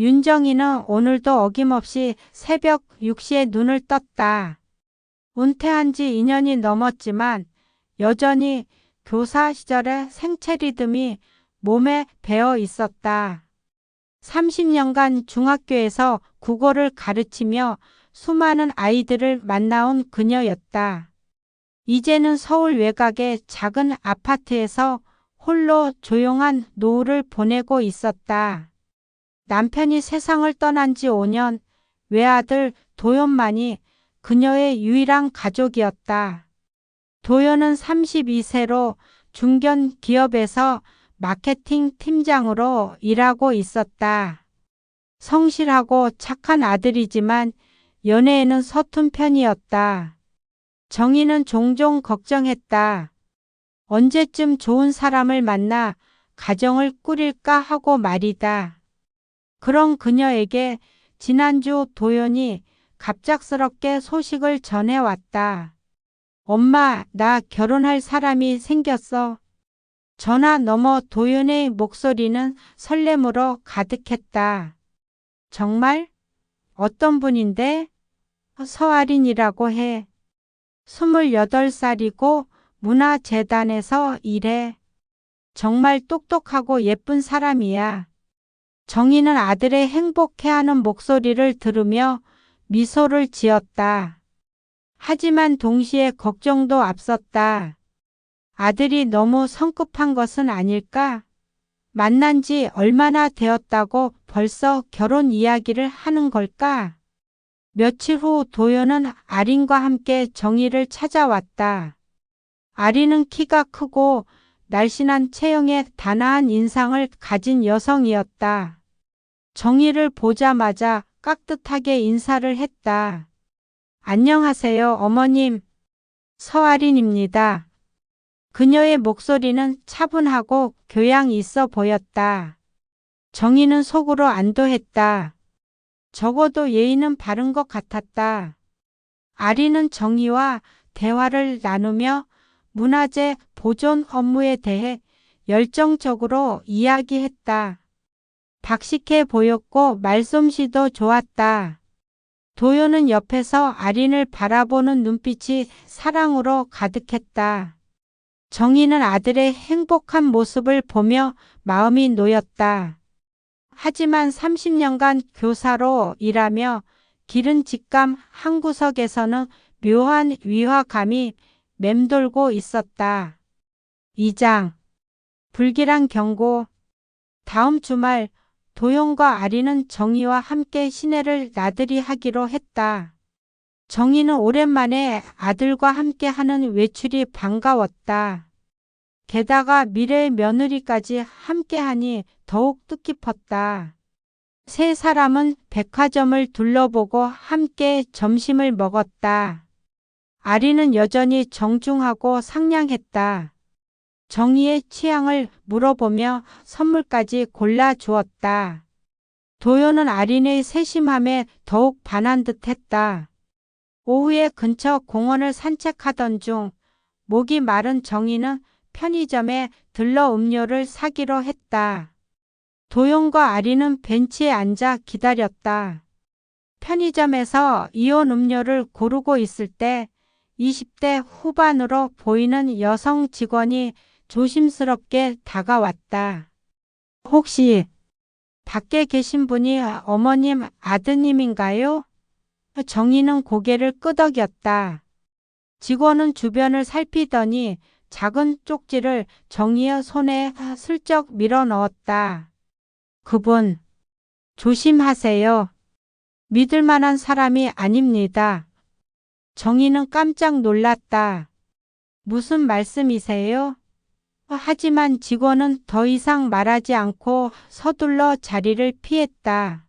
윤정이는 오늘도 어김없이 새벽 6시에 눈을 떴다. 은퇴한 지 2년이 넘었지만 여전히 교사 시절의 생체 리듬이 몸에 배어 있었다. 30년간 중학교에서 국어를 가르치며 수많은 아이들을 만나온 그녀였다. 이제는 서울 외곽의 작은 아파트에서 홀로 조용한 노후를 보내고 있었다. 남편이 세상을 떠난 지 5년, 외아들 도연만이 그녀의 유일한 가족이었다. 도연은 32세로 중견 기업에서 마케팅 팀장으로 일하고 있었다. 성실하고 착한 아들이지만 연애에는 서툰 편이었다. 정희는 종종 걱정했다. 언제쯤 좋은 사람을 만나 가정을 꾸릴까 하고 말이다. 그런 그녀에게 지난주 도연이 갑작스럽게 소식을 전해왔다. 엄마, 나 결혼할 사람이 생겼어. 전화 너머 도연의 목소리는 설렘으로 가득했다. 정말? 어떤 분인데? 서아린이라고 해. 28살이고 문화재단에서 일해. 정말 똑똑하고 예쁜 사람이야. 정희는 아들의 행복해하는 목소리를 들으며 미소를 지었다. 하지만 동시에 걱정도 앞섰다. 아들이 너무 성급한 것은 아닐까? 만난 지 얼마나 되었다고 벌써 결혼 이야기를 하는 걸까? 며칠 후 도연은 아린과 함께 정희를 찾아왔다. 아린은 키가 크고 날씬한 체형에 단아한 인상을 가진 여성이었다. 정희를 보자마자 깍듯하게 인사를 했다. 안녕하세요, 어머님. 서아린입니다. 그녀의 목소리는 차분하고 교양 있어 보였다. 정희는 속으로 안도했다. 적어도 예의는 바른 것 같았다. 아린은 정희와 대화를 나누며 문화재 보존 업무에 대해 열정적으로 이야기했다. 박식해 보였고 말솜씨도 좋았다. 도연은 옆에서 아린을 바라보는 눈빛이 사랑으로 가득했다. 정희는 아들의 행복한 모습을 보며 마음이 놓였다. 하지만 30년간 교사로 일하며 기른 직감 한 구석에서는 묘한 위화감이 맴돌고 있었다. 2장 불길한 경고. 다음 주말 도연과 아린은 정희와 함께 시내를 나들이 하기로 했다. 정희는 오랜만에 아들과 함께 하는 외출이 반가웠다. 게다가 미래의 며느리까지 함께하니 더욱 뜻깊었다. 세 사람은 백화점을 둘러보고 함께 점심을 먹었다. 아린은 여전히 정중하고 상냥했다. 정희의 취향을 물어보며 선물까지 골라주었다. 도연은 아린의 세심함에 더욱 반한 듯했다. 오후에 근처 공원을 산책하던 중 목이 마른 정희는 편의점에 들러 음료를 사기로 했다. 도연과 아린은 벤치에 앉아 기다렸다. 편의점에서 이온 음료를 고르고 있을 때 20대 후반으로 보이는 여성 직원이 조심스럽게 다가왔다. 혹시 밖에 계신 분이 어머님 아드님인가요? 정희는 고개를 끄덕였다. 직원은 주변을 살피더니 작은 쪽지를 정희의 손에 슬쩍 밀어 넣었다. 그분, 조심하세요. 믿을 만한 사람이 아닙니다. 정희는 깜짝 놀랐다. 무슨 말씀이세요? 하지만 직원은 더 이상 말하지 않고 서둘러 자리를 피했다.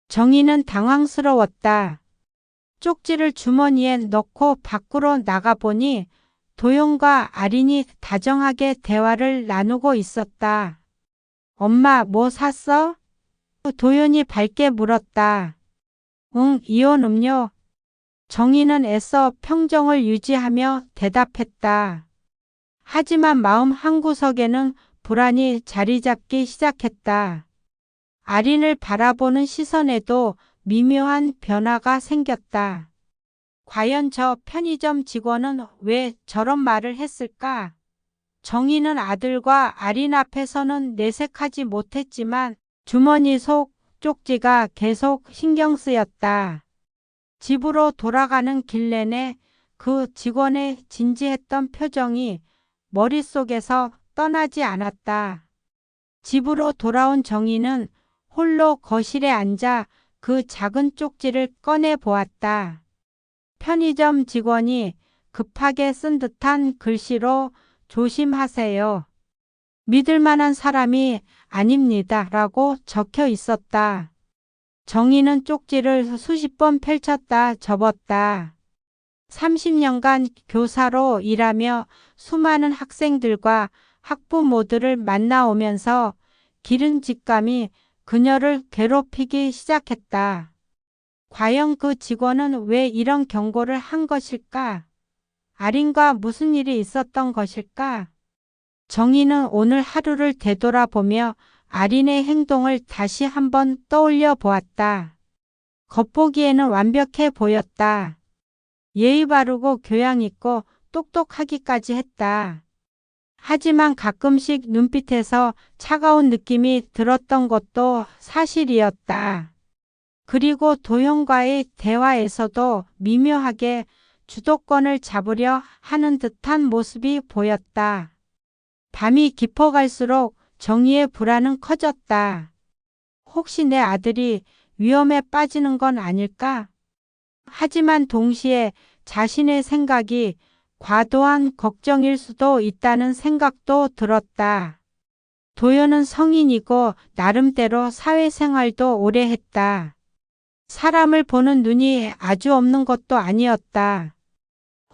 정희는 당황스러웠다. 쪽지를 주머니에 넣고 밖으로 나가보니 도연과 아린이 다정하게 대화를 나누고 있었다. 엄마, 뭐 샀어? 도연이 밝게 물었다. 응, 이온 음료. 정희는 애써 평정을 유지하며 대답했다. 하지만 마음 한구석에는 불안이 자리 잡기 시작했다. 아린을 바라보는 시선에도 미묘한 변화가 생겼다. 과연 저 편의점 직원은 왜 저런 말을 했을까? 정희는 아들과 아린 앞에서는 내색하지 못했지만 주머니 속 쪽지가 계속 신경 쓰였다. 집으로 돌아가는 길 내내 그 직원의 진지했던 표정이 머릿속에서 떠나지 않았다. 집으로 돌아온 정희는 홀로 거실에 앉아 그 작은 쪽지를 꺼내 보았다. 편의점 직원이 급하게 쓴 듯한 글씨로 조심하세요. 믿을 만한 사람이 아닙니다. 라고 적혀 있었다. 정희는 쪽지를 수십 번 펼쳤다 접었다. 30년간 교사로 일하며 수많은 학생들과 학부모들을 만나오면서 기른 직감이 그녀를 괴롭히기 시작했다. 과연 그 직원은 왜 이런 경고를 한 것일까? 아린과 무슨 일이 있었던 것일까? 정희는 오늘 하루를 되돌아보며 아린의 행동을 다시 한번 떠올려 보았다. 겉보기에는 완벽해 보였다. 예의 바르고 교양 있고 똑똑하기까지 했다. 하지만 가끔씩 눈빛에서 차가운 느낌이 들었던 것도 사실이었다. 그리고 도형과의 대화에서도 미묘하게 주도권을 잡으려 하는 듯한 모습이 보였다. 밤이 깊어갈수록 정희의 불안은 커졌다. 혹시 내 아들이 위험에 빠지는 건 아닐까? 하지만 동시에 자신의 생각이 과도한 걱정일 수도 있다는 생각도 들었다. 도연은 성인이고 나름대로 사회생활도 오래 했다. 사람을 보는 눈이 아주 없는 것도 아니었다.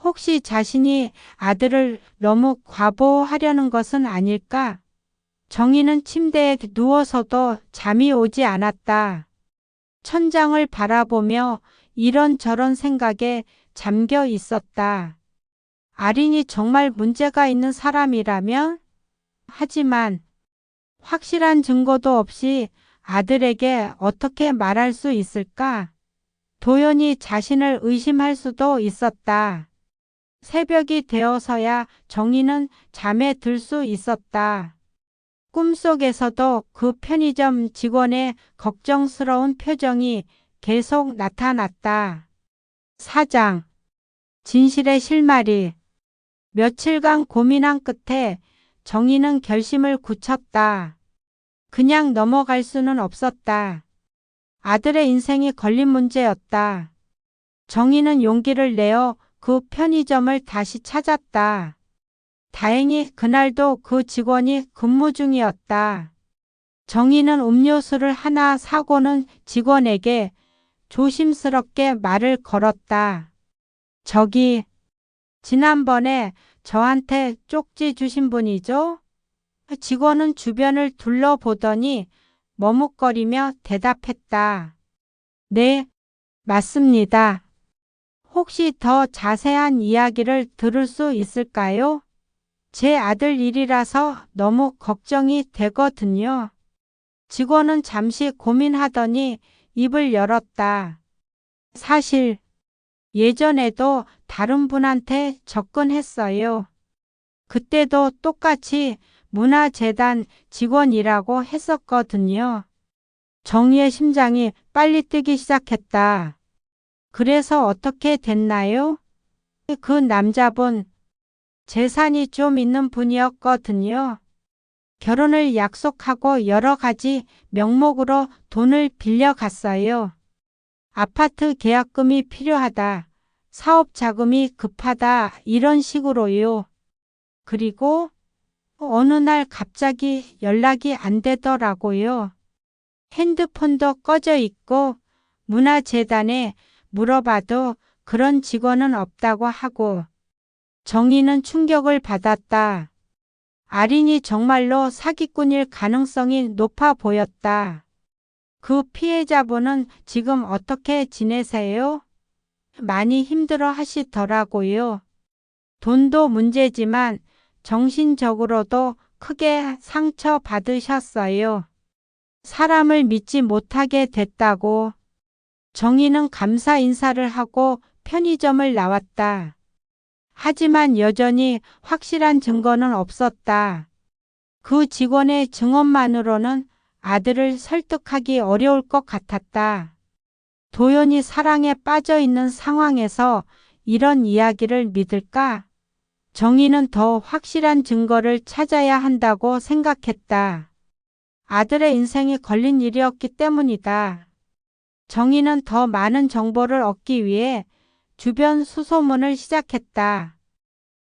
혹시 자신이 아들을 너무 과보하려는 것은 아닐까? 정희는 침대에 누워서도 잠이 오지 않았다. 천장을 바라보며 이런저런 생각에 잠겨 있었다. 아린이 정말 문제가 있는 사람이라면? 하지만 확실한 증거도 없이 아들에게 어떻게 말할 수 있을까? 도연이 자신을 의심할 수도 있었다. 새벽이 되어서야 정희는 잠에 들 수 있었다. 꿈속에서도 그 편의점 직원의 걱정스러운 표정이 계속 나타났다. 사장, 진실의 실마리. 며칠간 고민한 끝에 정희는 결심을 굳혔다. 그냥 넘어갈 수는 없었다. 아들의 인생이 걸린 문제였다. 정희는 용기를 내어 그 편의점을 다시 찾았다. 다행히 그날도 그 직원이 근무 중이었다. 정희는 음료수를 하나 사고는 직원에게 조심스럽게 말을 걸었다. 저기, 지난번에 저한테 쪽지 주신 분이죠? 직원은 주변을 둘러보더니 머뭇거리며 대답했다. 네, 맞습니다. 혹시 더 자세한 이야기를 들을 수 있을까요? 제 아들 일이라서 너무 걱정이 되거든요. 직원은 잠시 고민하더니 입을 열었다. 사실 예전에도 다른 분한테 접근했어요. 그때도 똑같이 문화재단 직원이라고 했었거든요. 정희의 심장이 빨리 뛰기 시작했다. 그래서 어떻게 됐나요? 그 남자분 재산이 좀 있는 분이었거든요. 결혼을 약속하고 여러 가지 명목으로 돈을 빌려갔어요. 아파트 계약금이 필요하다. 사업 자금이 급하다. 이런 식으로요. 그리고 어느 날 갑자기 연락이 안 되더라고요. 핸드폰도 꺼져 있고 문화재단에 물어봐도 그런 직원은 없다고 하고. 정희는 충격을 받았다. 아린이 정말로 사기꾼일 가능성이 높아 보였다. 그 피해자분은 지금 어떻게 지내세요? 많이 힘들어 하시더라고요. 돈도 문제지만 정신적으로도 크게 상처받으셨어요. 사람을 믿지 못하게 됐다고. 정희는 감사 인사를 하고 편의점을 나왔다. 하지만 여전히 확실한 증거는 없었다. 그 직원의 증언만으로는 아들을 설득하기 어려울 것 같았다. 도연이 사랑에 빠져 있는 상황에서 이런 이야기를 믿을까? 정희는 더 확실한 증거를 찾아야 한다고 생각했다. 아들의 인생이 걸린 일이었기 때문이다. 정희는 더 많은 정보를 얻기 위해 주변 수소문을 시작했다.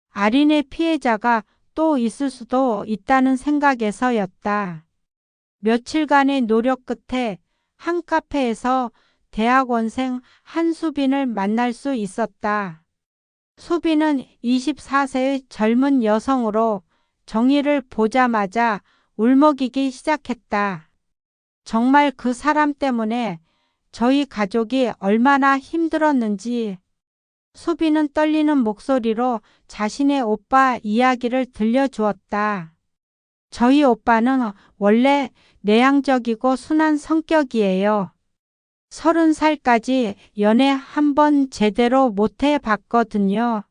아린의 피해자가 또 있을 수도 있다는 생각에서였다. 며칠간의 노력 끝에 한 카페에서 대학원생 한수빈을 만날 수 있었다. 수빈은 24세의 젊은 여성으로 정희를 보자마자 울먹이기 시작했다. 정말 그 사람 때문에 저희 가족이 얼마나 힘들었는지. 수빈은 떨리는 목소리로 자신의 오빠 이야기를 들려주었다. 저희 오빠는 원래 내향적이고 순한 성격이에요. 30살까지 연애 한 번 제대로 못 해봤거든요.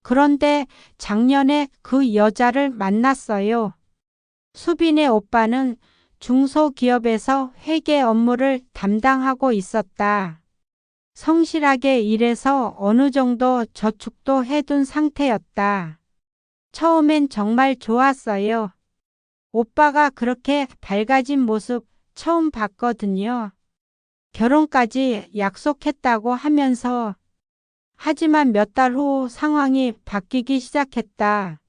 그런데 작년에 그 여자를 만났어요. 수빈의 오빠는 중소기업에서 회계 업무를 담당하고 있었다. 성실하게 일해서 어느 정도 저축도 해둔 상태였다. 처음엔 정말 좋았어요. 오빠가 그렇게 밝아진 모습 처음 봤거든요. 결혼까지 약속했다고 하면서. 하지만 몇 달 후 상황이 바뀌기 시작했다.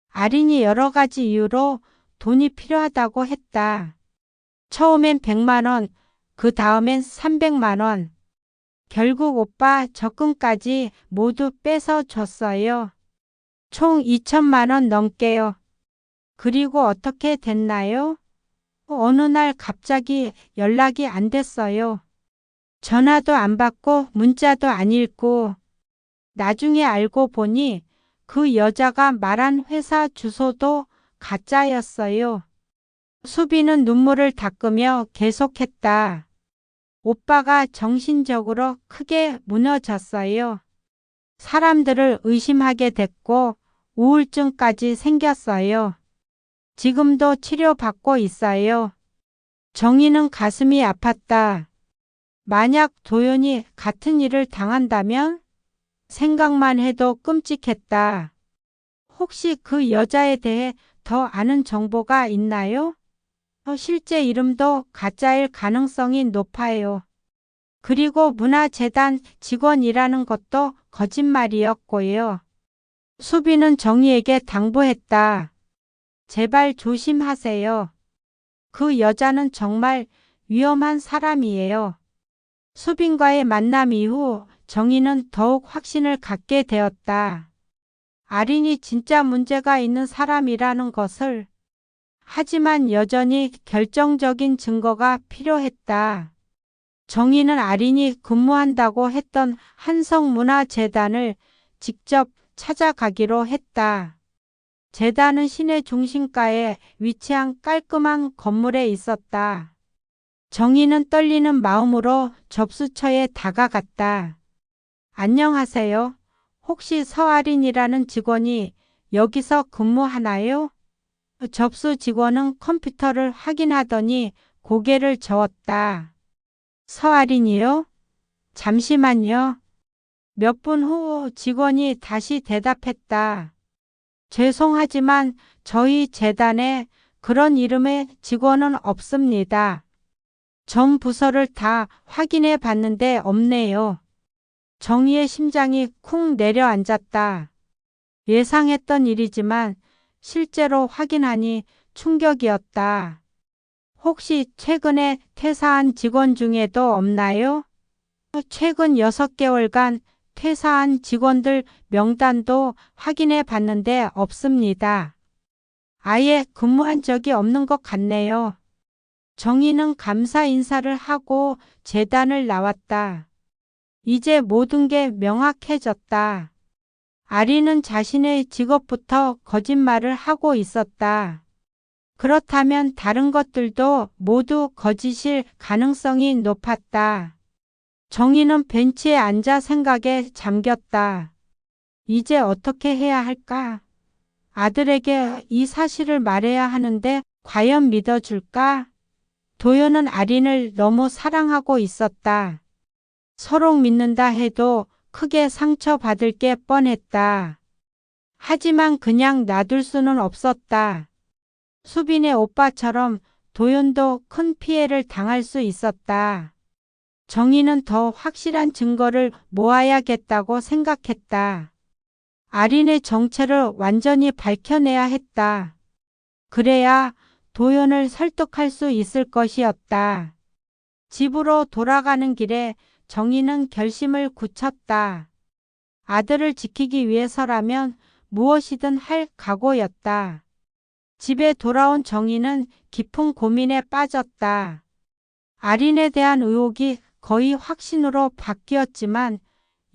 아린이 여러 가지 이유로 돈이 필요하다고 했다. 처음엔 100만 원, 그 다음엔 300만 원. 결국 오빠 적금까지 모두 뺏어 줬어요. 총 2천만 원 넘게요. 그리고 어떻게 됐나요? 어느 날 갑자기 연락이 안 됐어요. 전화도 안 받고 문자도 안 읽고. 나중에 알고 보니 그 여자가 말한 회사 주소도 가짜였어요. 수빈은 눈물을 닦으며 계속했다. 오빠가 정신적으로 크게 무너졌어요. 사람들을 의심하게 됐고 우울증까지 생겼어요. 지금도 치료받고 있어요. 정희는 가슴이 아팠다. 만약 도연이 같은 일을 당한다면? 생각만 해도 끔찍했다. 혹시 그 여자에 대해 더 아는 정보가 있나요? 실제 이름도 가짜일 가능성이 높아요. 그리고 문화재단 직원이라는 것도 거짓말이었고요. 수빈은 정희에게 당부했다. 제발 조심하세요. 그 여자는 정말 위험한 사람이에요. 수빈과의 만남 이후 정희는 더욱 확신을 갖게 되었다. 아린이 진짜 문제가 있는 사람이라는 것을. 하지만 여전히 결정적인 증거가 필요했다. 정희는 아린이 근무한다고 했던 한성문화재단을 직접 찾아가기로 했다. 재단은 시내 중심가에 위치한 깔끔한 건물에 있었다. 정희는 떨리는 마음으로 접수처에 다가갔다. 안녕하세요. 혹시 서아린이라는 직원이 여기서 근무하나요? 접수 직원은 컴퓨터를 확인하더니 고개를 저었다. 서아린이요? 잠시만요. 몇 분 후 직원이 다시 대답했다. 죄송하지만 저희 재단에 그런 이름의 직원은 없습니다. 전 부서를 다 확인해 봤는데 없네요. 정희의 심장이 쿵 내려앉았다. 예상했던 일이지만 실제로 확인하니 충격이었다. 혹시 최근에 퇴사한 직원 중에도 없나요? 최근 6개월간 퇴사한 직원들 명단도 확인해 봤는데 없습니다. 아예 근무한 적이 없는 것 같네요. 정희는 감사 인사를 하고 재단을 나왔다. 이제 모든 게 명확해졌다. 아린은 자신의 직업부터 거짓말을 하고 있었다. 그렇다면 다른 것들도 모두 거짓일 가능성이 높았다. 정희는 벤치에 앉아 생각에 잠겼다. 이제 어떻게 해야 할까? 아들에게 이 사실을 말해야 하는데 과연 믿어줄까? 도연은 아린을 너무 사랑하고 있었다. 서로 믿는다 해도 크게 상처받을 게 뻔했다. 하지만 그냥 놔둘 수는 없었다. 수빈의 오빠처럼 도연도 큰 피해를 당할 수 있었다. 정희는 더 확실한 증거를 모아야겠다고 생각했다. 아린의 정체를 완전히 밝혀내야 했다. 그래야 도연을 설득할 수 있을 것이었다. 집으로 돌아가는 길에 정희는 결심을 굳혔다. 아들을 지키기 위해서라면 무엇이든 할 각오였다. 집에 돌아온 정희는 깊은 고민에 빠졌다. 아린에 대한 의혹이 거의 확신으로 바뀌었지만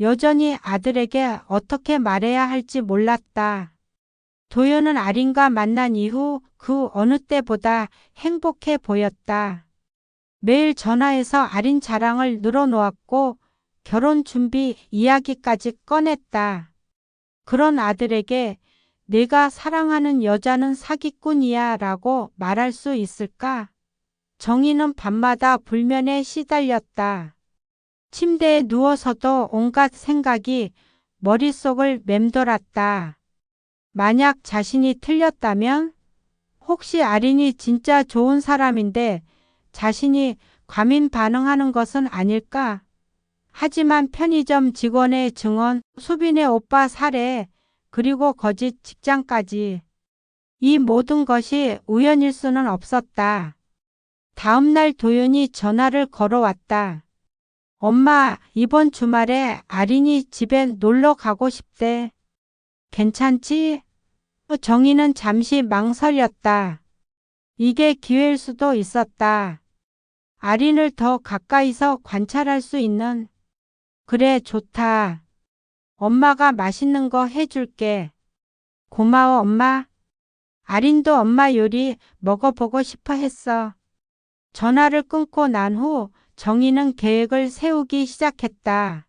여전히 아들에게 어떻게 말해야 할지 몰랐다. 도연은 아린과 만난 이후 그 어느 때보다 행복해 보였다. 매일 전화해서 아린 자랑을 늘어놓았고 결혼 준비 이야기까지 꺼냈다. 그런 아들에게 내가 사랑하는 여자는 사기꾼이야 라고 말할 수 있을까? 정희는 밤마다 불면에 시달렸다. 침대에 누워서도 온갖 생각이 머릿속을 맴돌았다. 만약 자신이 틀렸다면? 혹시 아린이 진짜 좋은 사람인데 자신이 과민 반응하는 것은 아닐까? 하지만 편의점 직원의 증언, 수빈의 오빠 사례, 그리고 거짓 직장까지. 이 모든 것이 우연일 수는 없었다. 다음 날 도윤이 전화를 걸어왔다. 엄마, 이번 주말에 아린이 집에 놀러 가고 싶대. 괜찮지? 정희는 잠시 망설였다. 이게 기회일 수도 있었다. 아린을 더 가까이서 관찰할 수 있는. 그래, 좋다. 엄마가 맛있는 거 해줄게. 고마워, 엄마. 아린도 엄마 요리 먹어보고 싶어 했어. 전화를 끊고 난 후 정희는 계획을 세우기 시작했다.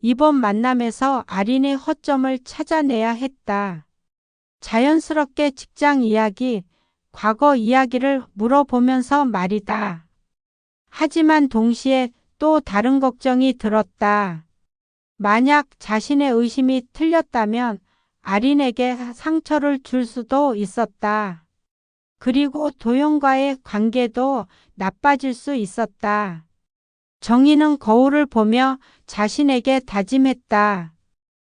이번 만남에서 아린의 허점을 찾아내야 했다. 자연스럽게 직장 이야기, 과거 이야기를 물어보면서 말이다. 하지만 동시에 또 다른 걱정이 들었다. 만약 자신의 의심이 틀렸다면 아린에게 상처를 줄 수도 있었다. 그리고 도연과의 관계도 나빠질 수 있었다. 정희는 거울을 보며 자신에게 다짐했다.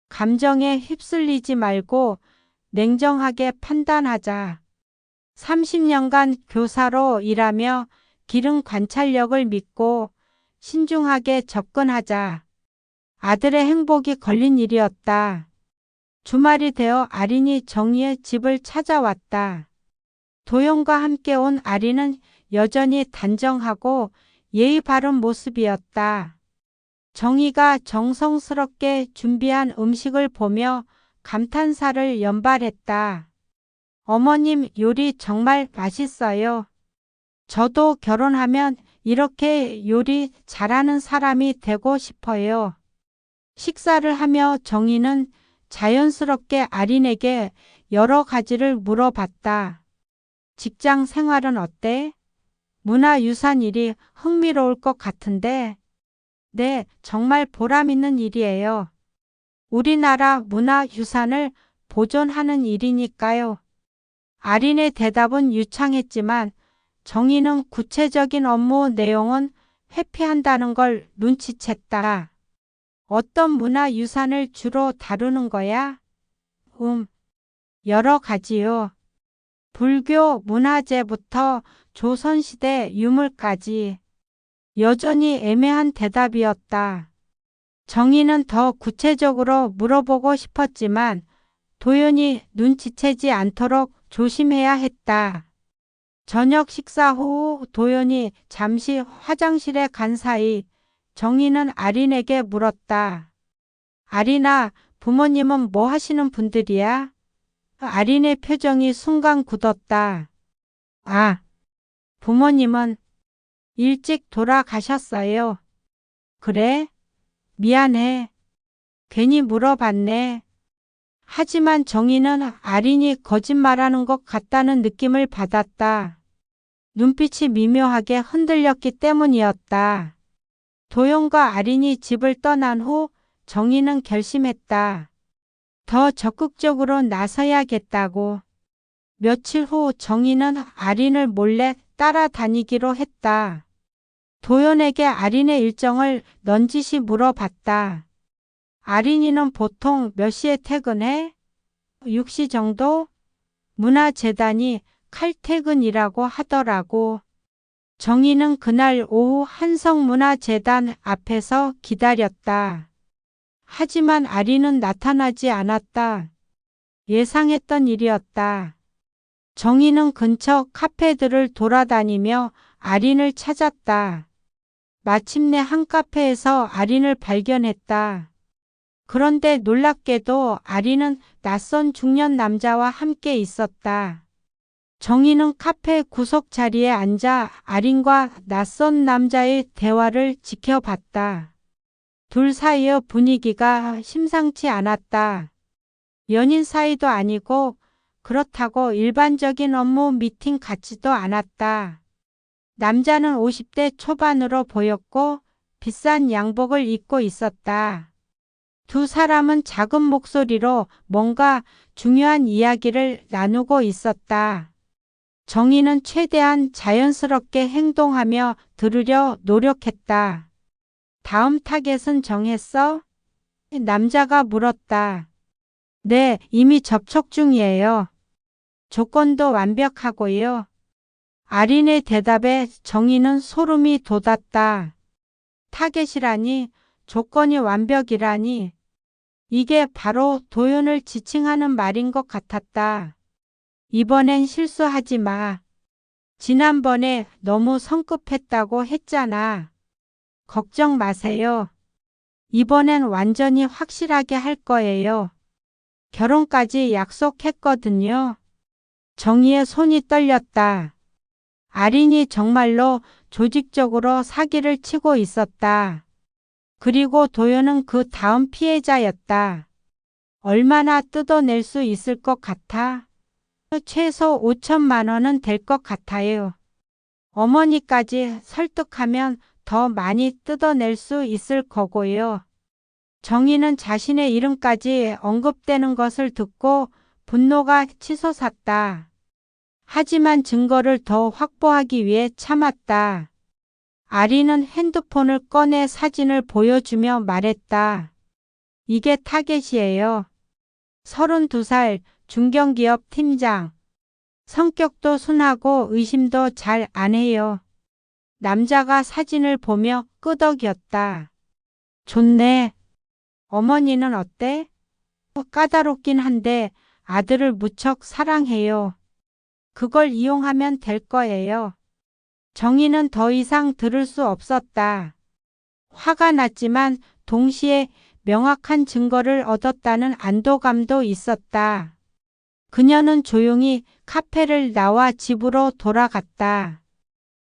감정에 휩쓸리지 말고 냉정하게 판단하자. 30년간 교사로 일하며 기른 관찰력을 믿고 신중하게 접근하자. 아들의 행복이 걸린 일이었다. 주말이 되어 아린이 정희의 집을 찾아왔다. 도연과 함께 온 아린은 여전히 단정하고 예의 바른 모습이었다. 정희가 정성스럽게 준비한 음식을 보며 감탄사를 연발했다. 어머님 요리 정말 맛있어요. 저도 결혼하면 이렇게 요리 잘하는 사람이 되고 싶어요. 식사를 하며 정희는 자연스럽게 아린에게 여러 가지를 물어봤다. 직장 생활은 어때? 문화유산 일이 흥미로울 것 같은데. 네, 정말 보람 있는 일이에요. 우리나라 문화유산을 보존하는 일이니까요. 아린의 대답은 유창했지만 정희는 구체적인 업무 내용은 회피한다는 걸 눈치챘다. 어떤 문화유산을 주로 다루는 거야? 여러 가지요. 불교 문화재부터 조선시대 유물까지. 여전히 애매한 대답이었다. 정희는 더 구체적으로 물어보고 싶었지만 도연이 눈치채지 않도록 조심해야 했다. 저녁 식사 후 도연이 잠시 화장실에 간 사이 정희는 아린에게 물었다. 아린아, 부모님은 뭐 하시는 분들이야? 아린의 표정이 순간 굳었다. 아, 부모님은 일찍 돌아가셨어요. 그래? 미안해. 괜히 물어봤네. 하지만 정희는 아린이 거짓말하는 것 같다는 느낌을 받았다. 눈빛이 미묘하게 흔들렸기 때문이었다. 도연과 아린이 집을 떠난 후 정희는 결심했다. 더 적극적으로 나서야겠다고. 며칠 후 정희는 아린을 몰래 따라다니기로 했다. 도연에게 아린의 일정을 넌지시 물어봤다. 아린이는 보통 몇 시에 퇴근해? 6시 정도? 문화재단이 칼퇴근이라고 하더라고. 정희는 그날 오후 한성문화재단 앞에서 기다렸다. 하지만 아린은 나타나지 않았다. 예상했던 일이었다. 정희는 근처 카페들을 돌아다니며 아린을 찾았다. 마침내 한 카페에서 아린을 발견했다. 그런데 놀랍게도 아린은 낯선 중년 남자와 함께 있었다. 정희는 카페 구석 자리에 앉아 아린과 낯선 남자의 대화를 지켜봤다. 둘 사이의 분위기가 심상치 않았다. 연인 사이도 아니고 그렇다고 일반적인 업무 미팅 같지도 않았다. 남자는 50대 초반으로 보였고 비싼 양복을 입고 있었다. 두 사람은 작은 목소리로 뭔가 중요한 이야기를 나누고 있었다. 정희는 최대한 자연스럽게 행동하며 들으려 노력했다. 다음 타겟은 정했어? 남자가 물었다. 네, 이미 접촉 중이에요. 조건도 완벽하고요. 아린의 대답에 정희는 소름이 돋았다. 타겟이라니, 조건이 완벽이라니. 이게 바로 도연을 지칭하는 말인 것 같았다. 이번엔 실수하지 마. 지난번에 너무 성급했다고 했잖아. 걱정 마세요. 이번엔 완전히 확실하게 할 거예요. 결혼까지 약속했거든요. 정희의 손이 떨렸다. 아린이 정말로 조직적으로 사기를 치고 있었다. 그리고 도연은 그 다음 피해자였다. 얼마나 뜯어낼 수 있을 것 같아? 최소 5천만 원은 될 것 같아요. 어머니까지 설득하면 더 많이 뜯어낼 수 있을 거고요. 정희는 자신의 이름까지 언급되는 것을 듣고 분노가 치솟았다. 하지만 증거를 더 확보하기 위해 참았다. 아린은 핸드폰을 꺼내 사진을 보여주며 말했다. 이게 타겟이에요. 32살 중견기업 팀장. 성격도 순하고 의심도 잘 안 해요. 남자가 사진을 보며 끄덕였다. 좋네. 어머니는 어때? 까다롭긴 한데 아들을 무척 사랑해요. 그걸 이용하면 될 거예요. 정희는 더 이상 들을 수 없었다. 화가 났지만 동시에 명확한 증거를 얻었다는 안도감도 있었다. 그녀는 조용히 카페를 나와 집으로 돌아갔다.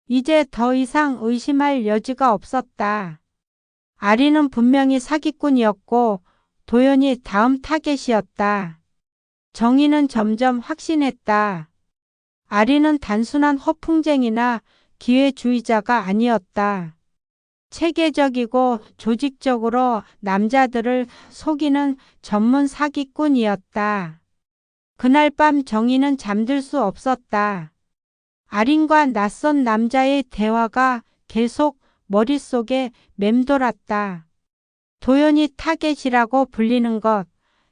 이제 더 이상 의심할 여지가 없었다. 아린은 분명히 사기꾼이었고 도연이 다음 타겟이었다. 정희는 점점 확신했다. 아린은 단순한 허풍쟁이나 기회주의자가 아니었다. 체계적이고 조직적으로 남자들을 속이는 전문 사기꾼이었다. 그날 밤 정희는 잠들 수 없었다. 아린과 낯선 남자의 대화가 계속 머릿속에 맴돌았다. 도연이 타겟이라고 불리는 것,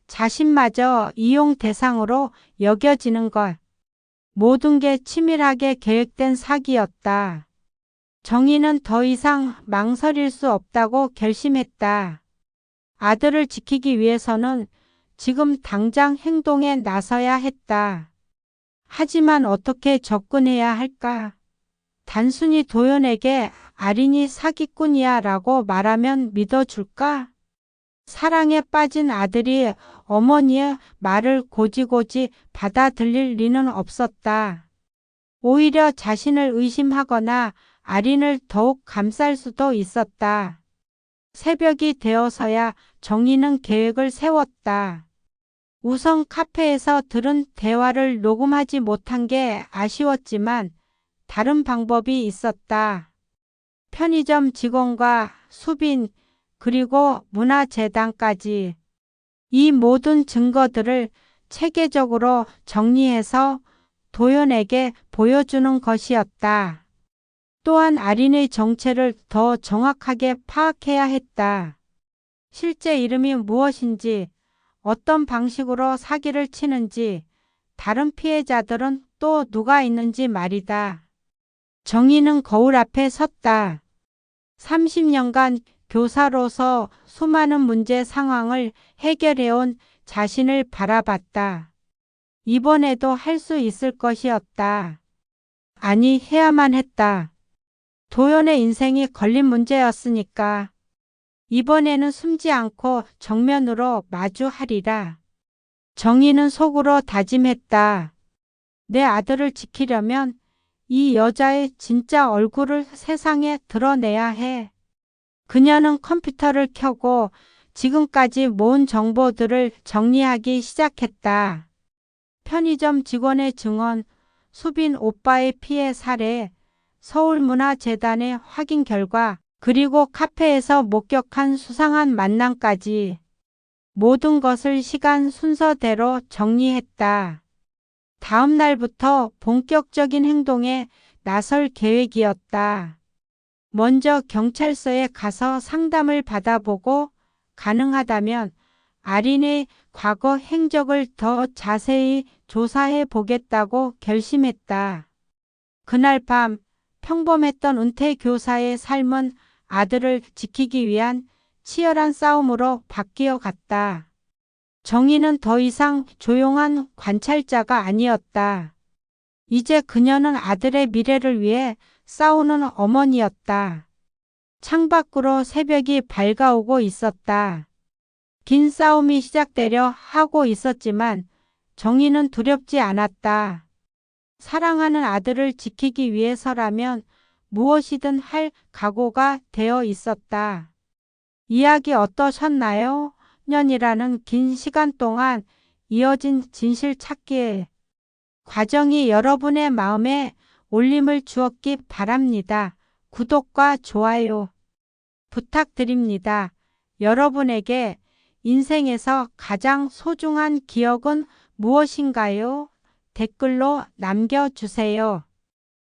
자신마저 이용 대상으로 여겨지는 것, 모든 게 치밀하게 계획된 사기였다. 정희는 더 이상 망설일 수 없다고 결심했다. 아들을 지키기 위해서는 지금 당장 행동에 나서야 했다. 하지만 어떻게 접근해야 할까? 단순히 도연에게 아린이 사기꾼이야 라고 말하면 믿어줄까? 사랑에 빠진 아들이 어머니의 말을 고지고지 받아들일 리는 없었다. 오히려 자신을 의심하거나 아린을 더욱 감쌀 수도 있었다. 새벽이 되어서야 정희는 계획을 세웠다. 우선 카페에서 들은 대화를 녹음하지 못한 게 아쉬웠지만 다른 방법이 있었다. 편의점 직원과 수빈, 그리고 문화재단까지 이 모든 증거들을 체계적으로 정리해서 도연에게 보여주는 것이었다. 또한 아린의 정체를 더 정확하게 파악해야 했다. 실제 이름이 무엇인지, 어떤 방식으로 사기를 치는지, 다른 피해자들은 또 누가 있는지 말이다. 정희는 거울 앞에 섰다. 30년간 교사로서 수많은 문제 상황을 해결해온 자신을 바라봤다. 이번에도 할 수 있을 것이었다. 아니, 해야만 했다. 도연의 인생이 걸린 문제였으니까. 이번에는 숨지 않고 정면으로 마주하리라. 정희는 속으로 다짐했다. 내 아들을 지키려면 이 여자의 진짜 얼굴을 세상에 드러내야 해. 그녀는 컴퓨터를 켜고 지금까지 모은 정보들을 정리하기 시작했다. 편의점 직원의 증언, 수빈 오빠의 피해 사례, 서울문화재단의 확인 결과, 그리고 카페에서 목격한 수상한 만남까지 모든 것을 시간 순서대로 정리했다. 다음 날부터 본격적인 행동에 나설 계획이었다. 먼저 경찰서에 가서 상담을 받아보고 가능하다면 아린의 과거 행적을 더 자세히 조사해 보겠다고 결심했다. 그날 밤 평범했던 은퇴 교사의 삶은 아들을 지키기 위한 치열한 싸움으로 바뀌어 갔다. 정희는 더 이상 조용한 관찰자가 아니었다. 이제 그녀는 아들의 미래를 위해 싸우는 어머니였다. 창밖으로 새벽이 밝아오고 있었다. 긴 싸움이 시작되려 하고 있었지만 정희는 두렵지 않았다. 사랑하는 아들을 지키기 위해서라면 무엇이든 할 각오가 되어 있었다. 이야기 어떠셨나요? 년이라는 긴 시간 동안 이어진 진실 찾기의 과정이 여러분의 마음에 울림을 주었기 바랍니다. 구독과 좋아요 부탁드립니다. 여러분에게 인생에서 가장 소중한 기억은 무엇인가요? 댓글로 남겨주세요.